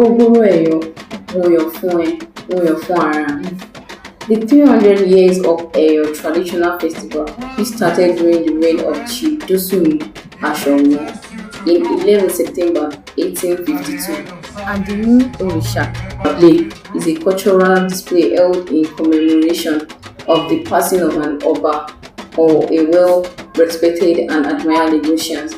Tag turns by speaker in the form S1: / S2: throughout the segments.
S1: Agogoro Eyo, Moyo Fuen, Moyo Fuara. The 300 years of Eyo traditional festival, which started during the reign of Chief Dosumi Ashomu in 11 September 1852. Adamu Orisha is a cultural display held in commemoration of the passing of an Oba or a well-respected and admired Lagosian.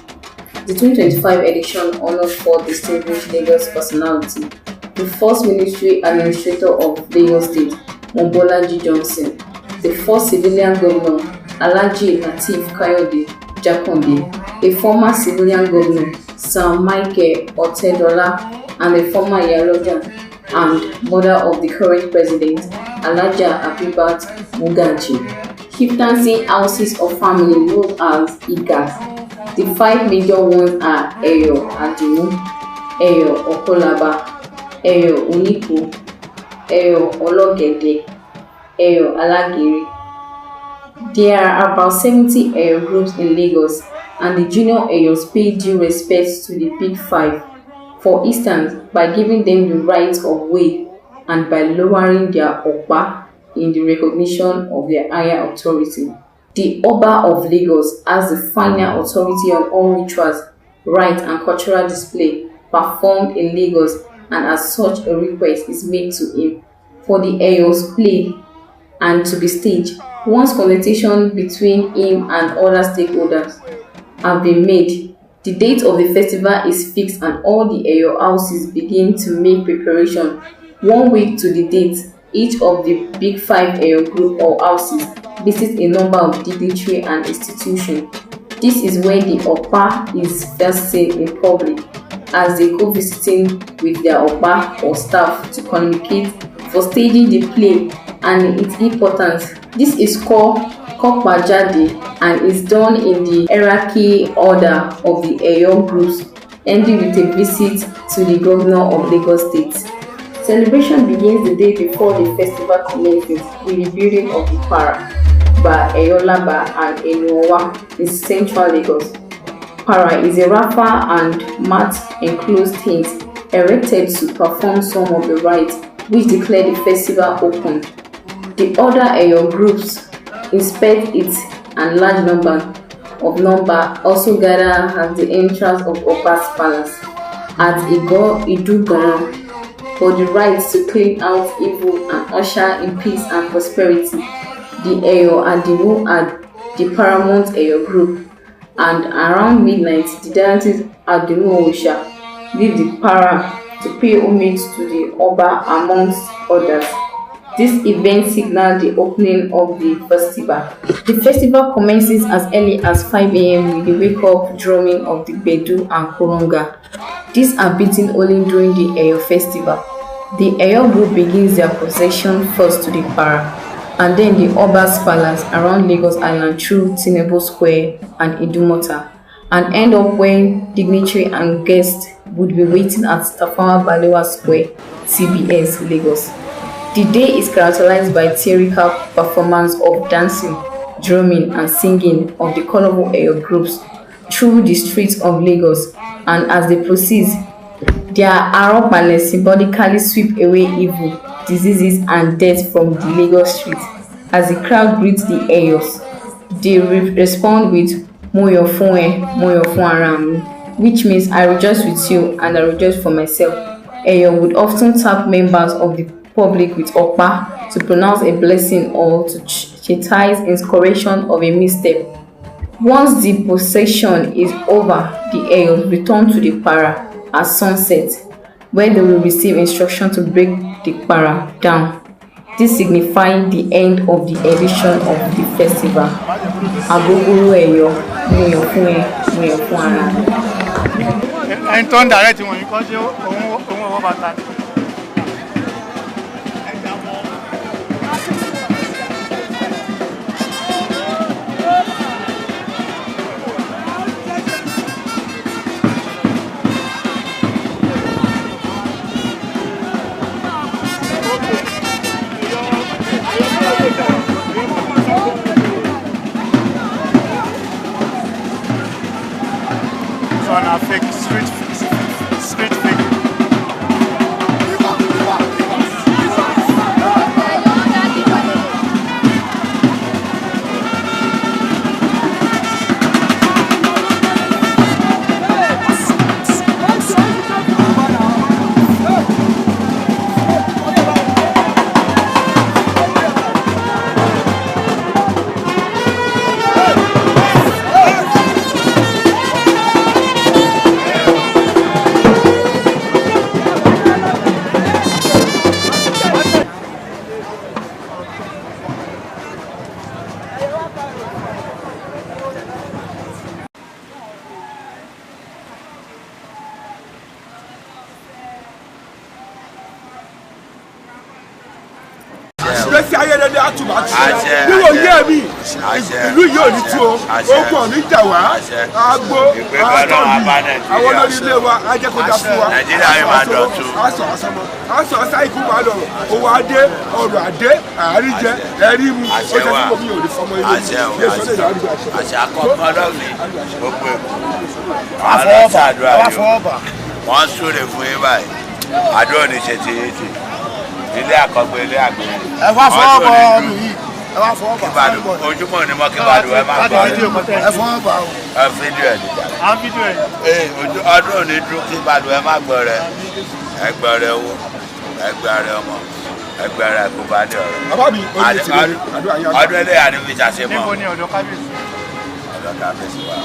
S1: The 2025 edition honored four distinguished Lagos personalities: the first military administrator of Lagos State, Mobolaji Johnson; the first civilian governor, Alhaji Lateef Kayode Jakonde; a former civilian governor, Sir Michael Otedola; and the former Iyaloja and mother of the current president, Alhaja Abibat Mugaji. Chieftaincy houses of family known as Igas. The five major ones are Eyo Adimu, Eyo Okolaba, Eyo Uniku, Eyo Ologede, Eyo Alagiri. There are about 70 Eyo groups in Lagos, and the junior Eyos pay due respect to the big five. For instance, by giving them the right of way and by lowering their okpa in the recognition of their higher authority. The Oba of Lagos has the final authority on all rituals, rites, and cultural display performed in Lagos, and as such a request is made to him for the Eyos play and to be staged. Once consultation between him and other stakeholders have been made, the date of the festival is fixed and all the Eyo houses begin to make preparation. 1 week to the date, each of the big five Eyo group or houses visits a number of dignitaries and institutions. This is when the Opa is first seen in public, as they go visiting with their Opa or staff to communicate for staging the play and its importance. This is called Kokpajade and is done in the hierarchy order of the Eyo groups, ending with a visit to the governor of Lagos State. Celebration begins the day before the festival commences with the building of the para by Eyolaba and Enuowa in central Lagos. Para is a wrapper and mat enclosed tent erected to perform some of the rites which declare the festival open. The other Eyo groups inspect it, and large number also gather at the entrance of Opa's palace at Idugan for the rites to clean out evil and usher in peace and prosperity. The Eyo Adimu are the paramount Eyo group, and around midnight the deities Adamu Orisha leave the para to pay homage to the Oba amongst others. This event signals the opening of the festival. The festival commences as early as 5 a.m. with the wake-up drumming of the Bedu and Koronga. These are beaten only during the Eyo Festival. The Eyo group begins their procession first to the para, and then the Oba's palace around Lagos Island through Tinubu Square and Idumota, and end up when dignitaries and guests would be waiting at Tafawa Balewa Square, TBS, Lagos. The day is characterized by theatrical performance of dancing, drumming, and singing of the colorful Eyo groups through the streets of Lagos, and as they proceed, their aropale symbolically sweep away evil, diseases, and death from the Lagos streets. As the crowd greets the Eyos, they respond with Moyo Fuen, Moyo Fuaram, which means I rejoice with you and I rejoice for myself. Eyo would often tap members of the public with Okpa to pronounce a blessing or to chastise incorrection of a misstep. Once the procession is over, the Eyos return to the para at sunset, where they will receive instruction to break the para down. This signifies the end of the edition of the festival. Agogoro Eyo, Moyo Fuen, Moyo Fuara.
S2: On a fake street fake. ìgbésí ayé rere àtúbà tí níwò yé mi ìlú yìí ò ní tú o ogun ọ̀ní jà wá agbo àtọ́bí àwọn olórí ilé wa ajẹ́kọ̀dá fún wa aṣọ àṣàìkú wa lọ owó adé ọrọ̀ adé àríjẹ ẹ̀rí mu ó ṣe fún omi ò ní fọmọ ilé mi yé sọ́dọ̀ ìyá àríjẹ
S3: àṣẹ àkọ́kọ́ lọ́ọ̀ni gbogbo èkó wọ́n súre fún yín báyìí àdúrà ní ṣe ti yé ti ilé àkọ́gbé ilé àgbé
S4: ẹ wá fọwọ́ bọ̀ ọ̀nù yìí ẹ wá fọwọ́ bọ̀
S3: ojúmọ́ ni mọ́ kí bàdùn ẹ máa gbọ́
S4: ẹ fọwọ́ bọ̀
S3: ẹ fídíò ẹ níjà ọdún òní dúró kí bàdùn ẹ máa gbọ́ rẹ ẹgbẹ́ rẹ owó ẹgbẹ́ rẹ ọmọ ẹgbẹ́ rẹ kó bá dé ọ̀rọ̀ ọdún ilé àdúgbò ìṣàṣe mọ́ ọ̀dọ̀ kábíyèsí wa.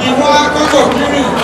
S5: Ìwà kọ́kọ́ kiri.